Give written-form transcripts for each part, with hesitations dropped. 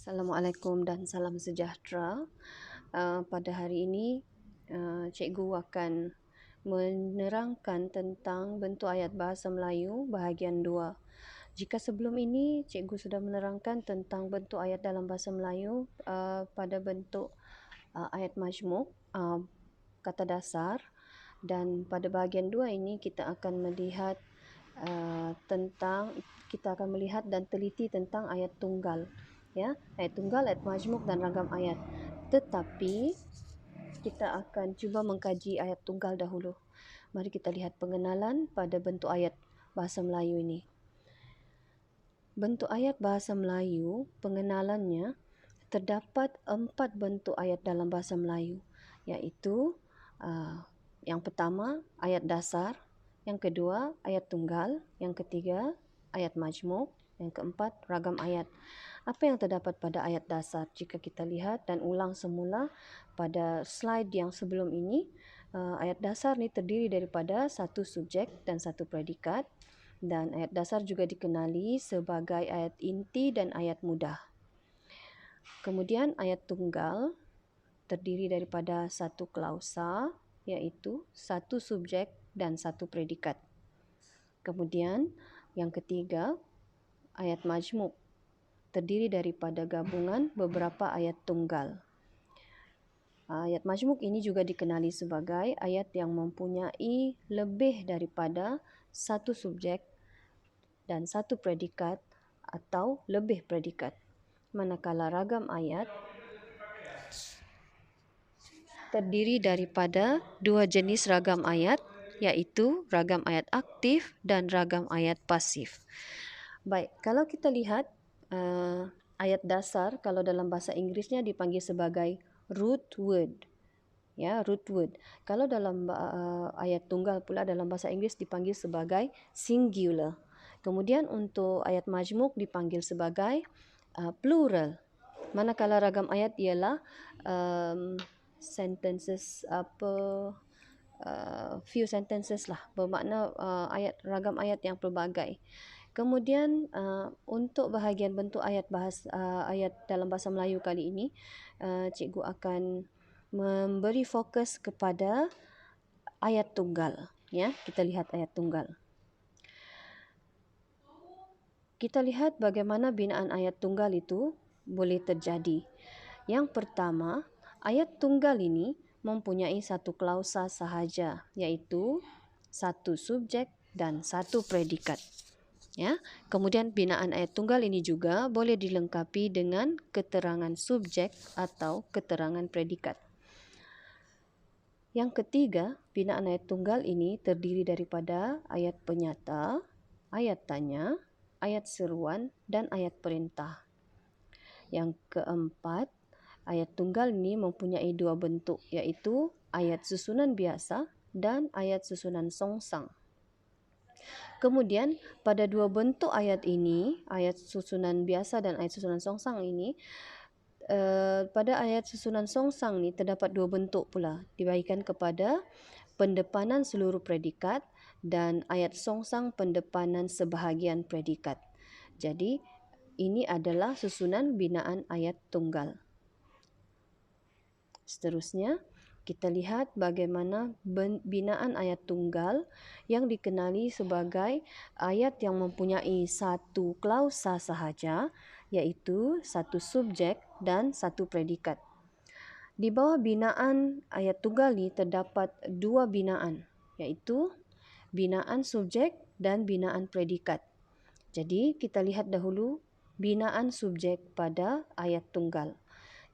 Assalamualaikum dan salam sejahtera. Pada hari ini, cikgu akan menerangkan tentang bentuk ayat bahasa Melayu bahagian 2. Jika sebelum ini cikgu sudah menerangkan tentang bentuk ayat dalam bahasa Melayu pada bentuk ayat majmuk, kata dasar, dan pada bahagian 2 ini kita akan melihat dan teliti tentang ayat tunggal, ya, ayat tunggal, ayat majmuk dan ragam ayat. Tetapi kita akan cuba mengkaji ayat tunggal dahulu. Mari kita lihat pengenalan pada bentuk ayat bahasa Melayu ini. Bentuk ayat bahasa Melayu, pengenalannya, terdapat 4 bentuk ayat dalam bahasa Melayu, iaitu yang pertama ayat dasar, yang kedua ayat tunggal, yang ketiga ayat majmuk, yang keempat ragam ayat. Apa yang terdapat pada ayat dasar? Jika kita lihat dan ulang semula pada slide yang sebelum ini, ayat dasar ni terdiri daripada satu subjek dan satu predikat, dan ayat dasar juga dikenali sebagai ayat inti dan ayat mudah. Kemudian ayat tunggal terdiri daripada satu klausa, iaitu satu subjek dan satu predikat. Kemudian yang ketiga, ayat majmuk terdiri daripada gabungan beberapa ayat tunggal. Ayat majmuk ini juga dikenali sebagai ayat yang mempunyai lebih daripada satu subjek dan satu predikat atau lebih predikat. Manakala ragam ayat terdiri daripada dua jenis ragam ayat, iaitu ragam ayat aktif dan ragam ayat pasif. Baik, kalau kita lihat ayat dasar, kalau dalam bahasa Inggerisnya dipanggil sebagai root word. Ya, root word. Kalau dalam ayat tunggal pula dalam bahasa Inggeris dipanggil sebagai singular. Kemudian untuk ayat majmuk dipanggil sebagai plural. Manakala ragam ayat ialah sentences few sentences lah, bermakna ragam ayat yang pelbagai. Kemudian untuk bahagian bentuk ayat dalam bahasa Melayu kali ini, cikgu akan memberi fokus kepada ayat tunggal, ya. Kita lihat ayat tunggal. Kita lihat bagaimana binaan ayat tunggal itu boleh terjadi. Yang pertama, ayat tunggal ini mempunyai satu klausa sahaja, iaitu satu subjek dan satu predikat. Ya. Kemudian binaan ayat tunggal ini juga boleh dilengkapi dengan keterangan subjek atau keterangan predikat. Yang ketiga, binaan ayat tunggal ini terdiri daripada ayat penyata, ayat tanya, ayat seruan dan ayat perintah. Yang keempat, ayat tunggal ini mempunyai dua bentuk, iaitu ayat susunan biasa dan ayat susunan songsang. Kemudian pada dua bentuk ayat ini, ayat susunan biasa dan ayat susunan songsang ini, pada ayat susunan songsang ni terdapat dua bentuk pula, dibahagikan kepada pendepanan seluruh predikat dan ayat songsang pendepanan sebahagian predikat. Jadi ini adalah susunan binaan ayat tunggal. Seterusnya, kita lihat bagaimana binaan ayat tunggal yang dikenali sebagai ayat yang mempunyai satu klausa sahaja, iaitu satu subjek dan satu predikat. Di bawah binaan ayat tunggal ini terdapat dua binaan, iaitu binaan subjek dan binaan predikat. Jadi, kita lihat dahulu binaan subjek pada ayat tunggal.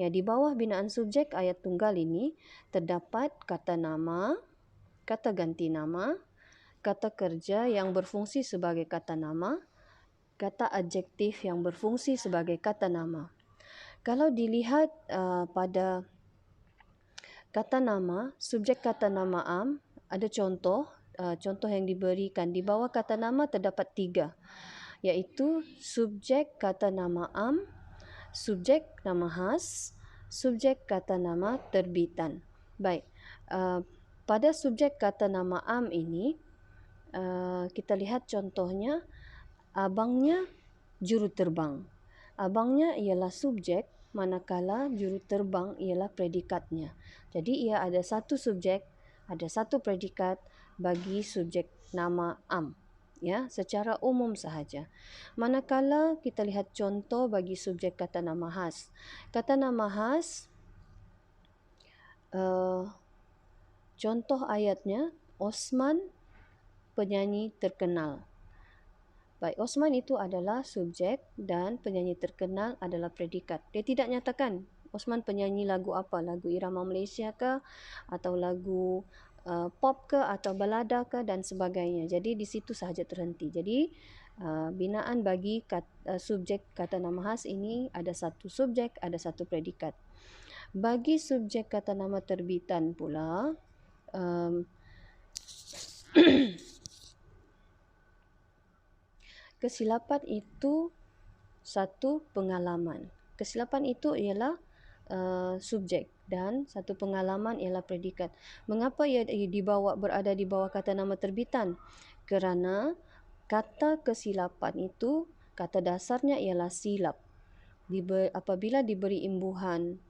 Ya, di bawah binaan subjek ayat tunggal ini terdapat kata nama, kata ganti nama, kata kerja yang berfungsi sebagai kata nama, kata adjektif yang berfungsi sebagai kata nama. Kalau dilihat pada kata nama, subjek kata nama am, ada contoh yang diberikan. Di bawah kata nama terdapat 3, iaitu subjek kata nama am, subjek nama khas, subjek kata nama terbitan. Baik, pada subjek kata nama am ini, kita lihat contohnya, abangnya juru terbang. Abangnya ialah subjek, manakala juru terbang ialah predikatnya. Jadi ia ada satu subjek, ada satu predikat bagi subjek nama am, ya, secara umum sahaja. Manakala kita lihat contoh bagi subjek kata nama khas. Kata nama khas, contoh ayatnya, Osman penyanyi terkenal. Baik, Osman itu adalah subjek dan penyanyi terkenal adalah predikat. Dia tidak nyatakan Osman penyanyi lagu apa, lagu irama Malaysia ke, atau lagu pop ke, atau balada ke, dan sebagainya. Jadi di situ sahaja terhenti. Jadi binaan bagi subjek kata nama khas ini ada satu subjek, ada satu predikat. Bagi subjek kata nama terbitan pula, kesilapan itu satu pengalaman. Kesilapan itu ialah subjek dan satu pengalaman ialah predikat. Mengapa ia berada di bawah kata nama terbitan? Kerana kata kesilapan itu, kata dasarnya ialah silap. Apabila diberi imbuhan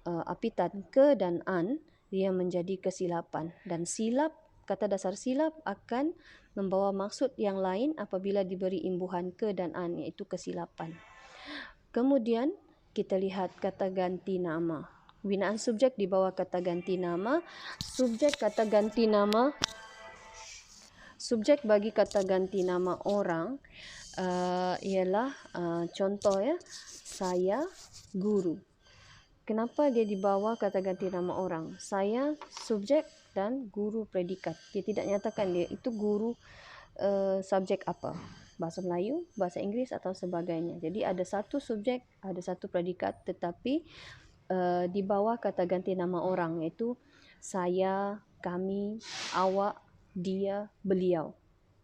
apitan ke dan an, dia menjadi kesilapan. Dan silap, kata dasar silap akan membawa maksud yang lain apabila diberi imbuhan ke dan an, iaitu kesilapan. Kemudian kita lihat kata ganti nama. Binaan subjek di bawah kata ganti nama. Subjek kata ganti nama, subjek bagi kata ganti nama orang ialah contoh, ya, saya guru. Kenapa dia di bawah kata ganti nama orang? Saya subjek dan guru predikat. Dia tidak nyatakan dia itu guru subjek apa, bahasa Melayu, bahasa Inggeris atau sebagainya. Jadi ada satu subjek, ada satu predikat, tetapi di bawah kata ganti nama orang, iaitu saya, kami, awak, dia, beliau.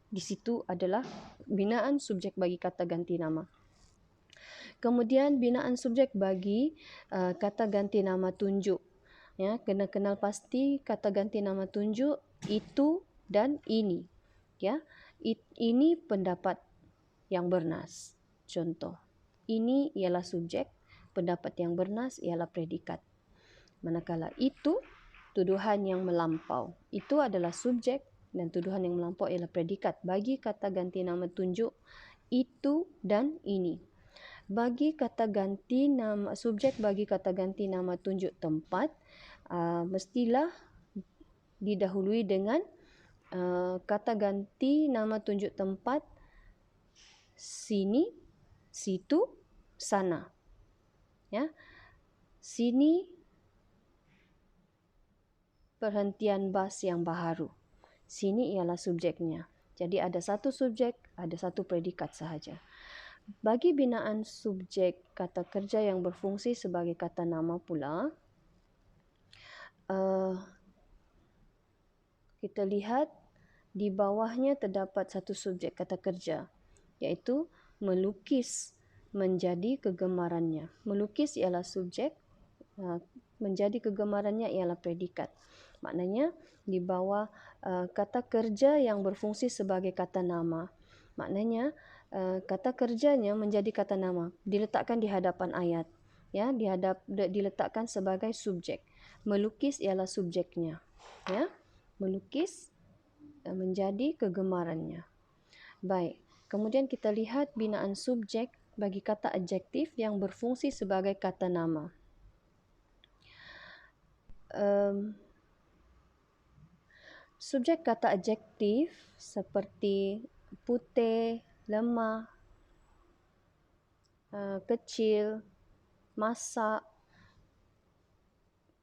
Di situ adalah binaan subjek bagi kata ganti nama. Kemudian binaan subjek bagi kata ganti nama tunjuk. Ya, kena kenal pasti kata ganti nama tunjuk itu dan ini. Ya, ini pendapat yang bernas. Contoh, ini ialah subjek, pendapat yang bernas ialah predikat. Manakala itu tuduhan yang melampau. Itu adalah subjek dan tuduhan yang melampau ialah predikat bagi kata ganti nama tunjuk itu dan ini. Bagi kata ganti nama subjek bagi kata ganti nama tunjuk tempat, mestilah didahului dengan kata ganti nama tunjuk tempat sini, situ, sana. Ya. Sini perhentian bas yang baharu. Sini ialah subjeknya. Jadi ada satu subjek, ada satu predikat sahaja. Bagi binaan subjek kata kerja yang berfungsi sebagai kata nama pula, kita lihat di bawahnya terdapat satu subjek kata kerja, iaitu melukis menjadi kegemarannya. Melukis ialah subjek, menjadi kegemarannya ialah predikat. Maknanya di bawah kata kerja yang berfungsi sebagai kata nama. Maknanya kata kerjanya menjadi kata nama, diletakkan di hadapan ayat, ya, diletakkan sebagai subjek. Melukis ialah subjeknya, ya. Melukis menjadi kegemarannya. Baik, kemudian kita lihat binaan subjek bagi kata adjektif yang berfungsi sebagai kata nama. Subjek kata adjektif seperti putih, lemah, kecil, masak,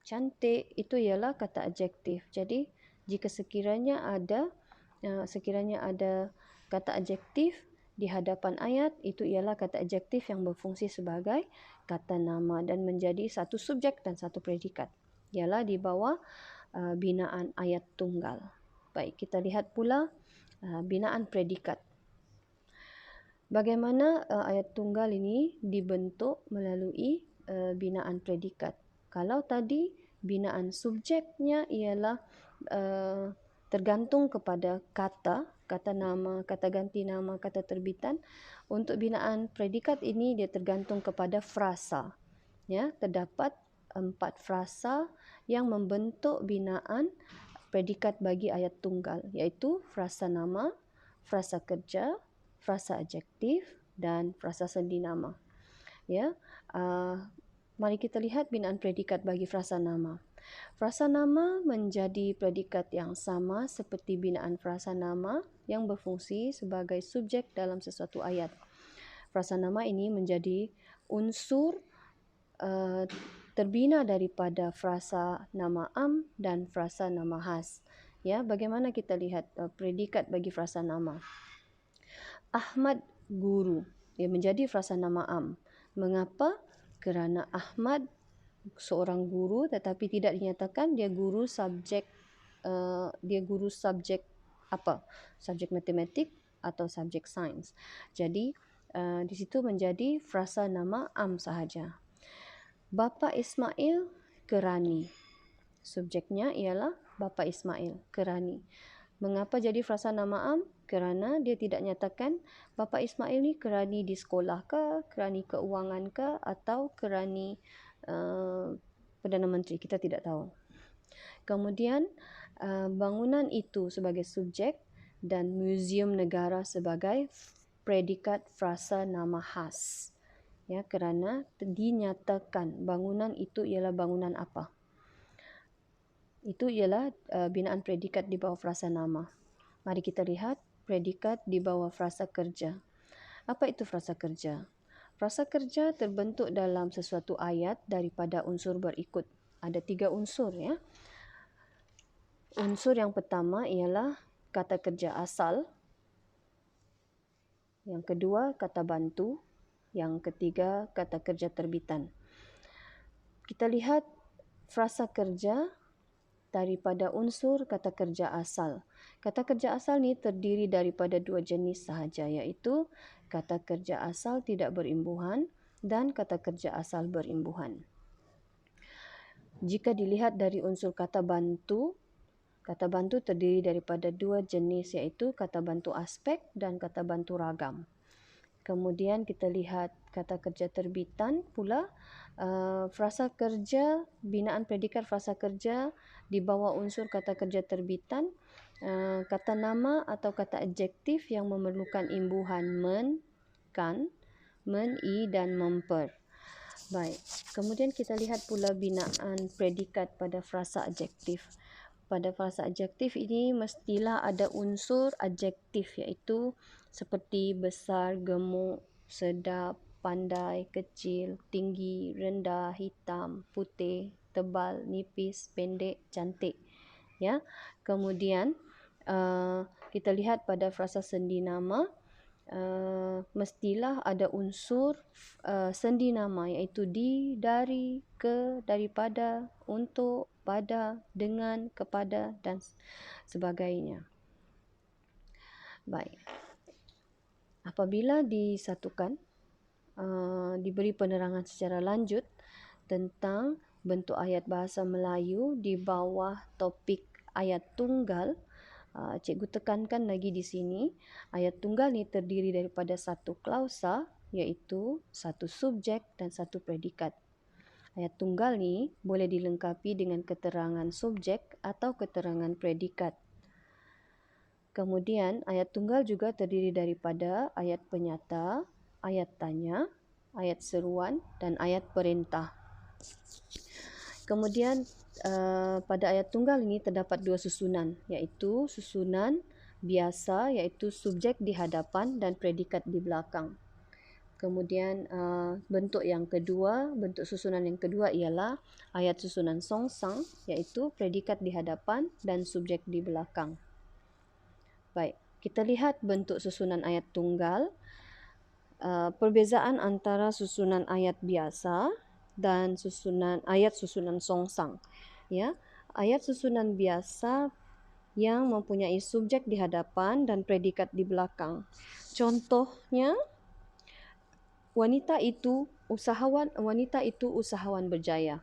cantik, itu ialah kata adjektif. Jadi jika sekiranya ada kata adjektif di hadapan ayat, itu ialah kata adjektif yang berfungsi sebagai kata nama dan menjadi satu subjek dan satu predikat. Ialah di bawah binaan ayat tunggal. Baik, kita lihat pula binaan predikat. Bagaimana ayat tunggal ini dibentuk melalui binaan predikat. Kalau tadi binaan subjeknya ialah tergantung kepada kata, kata nama, kata ganti nama, kata terbitan. Untuk binaan predikat ini dia tergantung kepada frasa. Ya, terdapat 4 frasa yang membentuk binaan predikat bagi ayat tunggal, iaitu frasa nama, frasa kerja, frasa adjektif dan frasa sendi nama. Ya, mari kita lihat binaan predikat bagi frasa nama. Frasa nama menjadi predikat yang sama seperti binaan frasa nama yang berfungsi sebagai subjek dalam sesuatu ayat. Frasa nama ini menjadi unsur terbina daripada frasa nama am dan frasa nama khas. Ya, bagaimana kita lihat predikat bagi frasa nama? Ahmad guru, ia menjadi frasa nama am. Mengapa? Kerana Ahmad seorang guru tetapi tidak dinyatakan dia guru subjek apa? Subjek matematik atau subjek sains. Jadi di situ menjadi frasa nama am sahaja. Bapa Ismail kerani. Subjeknya ialah Bapa Ismail kerani. Mengapa jadi frasa nama am? Kerana dia tidak nyatakan Bapa Ismail ni kerani di sekolah ke, kerani keuangan ke, atau kerani Perdana Menteri. Kita tidak tahu. Kemudian bangunan itu sebagai subjek dan muzium negara sebagai predikat frasa nama khas. Ya, kerana dinyatakan bangunan itu ialah bangunan apa. Itu ialah binaan predikat di bawah frasa nama. Mari kita lihat predikat di bawah frasa kerja. Apa itu frasa kerja? Frasa kerja terbentuk dalam sesuatu ayat daripada unsur berikut. Ada 3 unsur, ya. Unsur yang pertama ialah kata kerja asal. Yang kedua kata bantu. Yang ketiga kata kerja terbitan. Kita lihat frasa kerja daripada unsur kata kerja asal. Kata kerja asal ni terdiri daripada 2 jenis sahaja, iaitu kata kerja asal tidak berimbuhan dan kata kerja asal berimbuhan. Jika dilihat dari unsur kata bantu terdiri daripada 2 jenis, iaitu kata bantu aspek dan kata bantu ragam. Kemudian kita lihat kata kerja terbitan pula, frasa kerja, binaan predikat frasa kerja di bawah unsur kata kerja terbitan, kata nama atau kata adjektif yang memerlukan imbuhan men, kan, men, i dan memper. Baik, kemudian kita lihat pula binaan predikat pada frasa adjektif. Pada frasa adjektif ini mestilah ada unsur adjektif, iaitu seperti besar, gemuk, sedap, pandai, kecil, tinggi, rendah, hitam, putih, tebal, nipis, pendek, cantik. Ya. Kemudian kita lihat pada frasa sendi nama, mestilah ada unsur sendi nama, iaitu di, dari, ke, daripada, untuk, pada, dengan, kepada dan sebagainya. Baik. Apabila disatukan, diberi penerangan secara lanjut tentang bentuk ayat bahasa Melayu di bawah topik ayat tunggal, cikgu tekankan lagi di sini, ayat tunggal ni terdiri daripada 1 klausa, iaitu 1 subjek dan 1 predikat. Ayat tunggal ni boleh dilengkapi dengan keterangan subjek atau keterangan predikat. Kemudian ayat tunggal juga terdiri daripada ayat penyata, ayat tanya, ayat seruan dan ayat perintah. Kemudian pada ayat tunggal ini terdapat 2 susunan, iaitu susunan biasa, iaitu subjek di hadapan dan predikat di belakang. Kemudian bentuk susunan yang kedua ialah ayat susunan songsang, iaitu predikat di hadapan dan subjek di belakang. Baik, kita lihat bentuk susunan ayat tunggal. Perbezaan antara susunan ayat biasa dan ayat susunan songsang. Ya, ayat susunan biasa yang mempunyai subjek di hadapan dan predikat di belakang. Contohnya, wanita itu usahawan berjaya.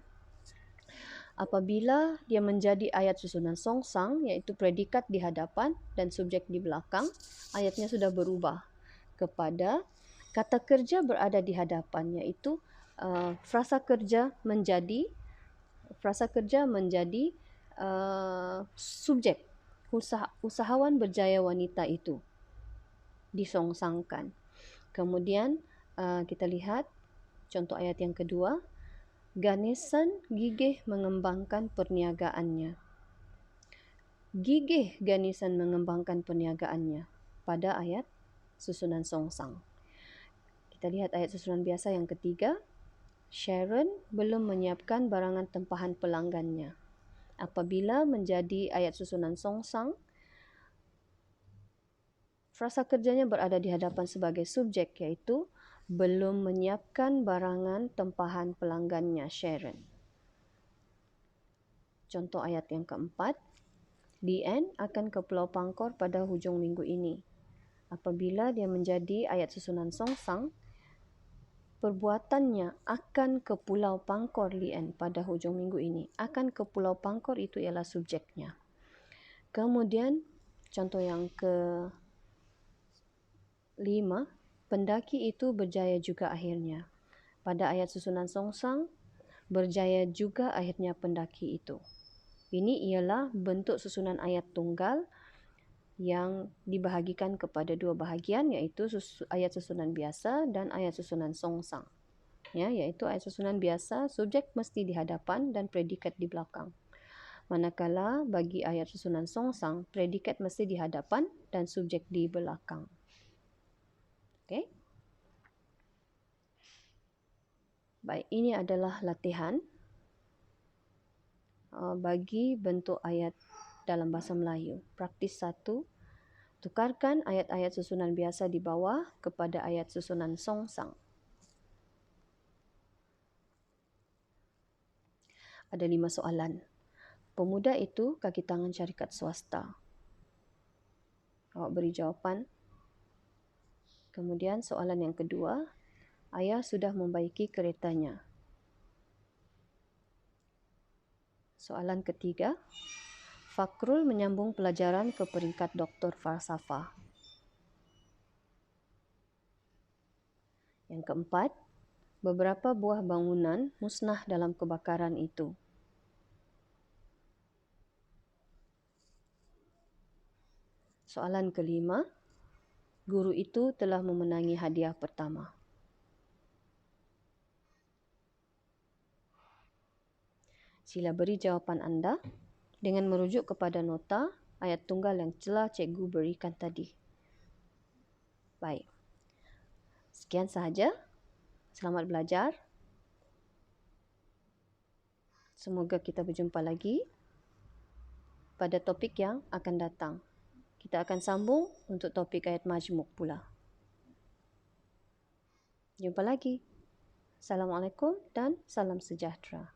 Apabila dia menjadi ayat susunan songsang, iaitu predikat di hadapan dan subjek di belakang, ayatnya sudah berubah kepada kata kerja berada di hadapan, iaitu frasa kerja menjadi subjek. Usahawan berjaya wanita itu disongsangkan. Kemudian kita lihat contoh ayat yang kedua. Ganesan gigih mengembangkan perniagaannya. Gigih Ganesan mengembangkan perniagaannya pada ayat susunan songsang. Kita lihat ayat susunan biasa yang ketiga. Sharon belum menyiapkan barangan tempahan pelanggannya. Apabila menjadi ayat susunan songsang, frasa kerjanya berada di hadapan sebagai subjek, iaitu belum menyiapkan barangan tempahan pelanggannya Sharon. Contoh ayat yang keempat. Lien akan ke Pulau Pangkor pada hujung minggu ini. Apabila dia menjadi ayat susunan songsang, perbuatannya akan ke Pulau Pangkor Lien pada hujung minggu ini. Akan ke Pulau Pangkor itu ialah subjeknya. Kemudian contoh yang ke-5, pendaki itu berjaya juga akhirnya. Pada ayat susunan songsang, berjaya juga akhirnya pendaki itu. Ini ialah bentuk susunan ayat tunggal yang dibahagikan kepada dua bahagian, iaitu ayat susunan biasa dan ayat susunan songsang. Iaitu ayat susunan biasa, subjek mesti di hadapan dan predikat di belakang. Manakala bagi ayat susunan songsang, predikat mesti di hadapan dan subjek di belakang. Okey. Baik, ini adalah latihan bagi bentuk ayat dalam bahasa Melayu. Praktis 1. Tukarkan ayat-ayat susunan biasa di bawah kepada ayat susunan songsang. Ada 5 soalan. Pemuda itu kaki tangan syarikat swasta. Awak beri jawapan. Kemudian soalan yang kedua. Ayah sudah membaiki keretanya. Soalan ketiga. Fakrul menyambung pelajaran ke peringkat doktor falsafah. Yang keempat, beberapa buah bangunan musnah dalam kebakaran itu. Soalan kelima, guru itu telah memenangi hadiah pertama. Sila beri jawapan anda dengan merujuk kepada nota ayat tunggal yang telah cikgu berikan tadi. Baik. Sekian sahaja. Selamat belajar. Semoga kita berjumpa lagi pada topik yang akan datang. Kita akan sambung untuk topik ayat majmuk pula. Jumpa lagi. Assalamualaikum dan salam sejahtera.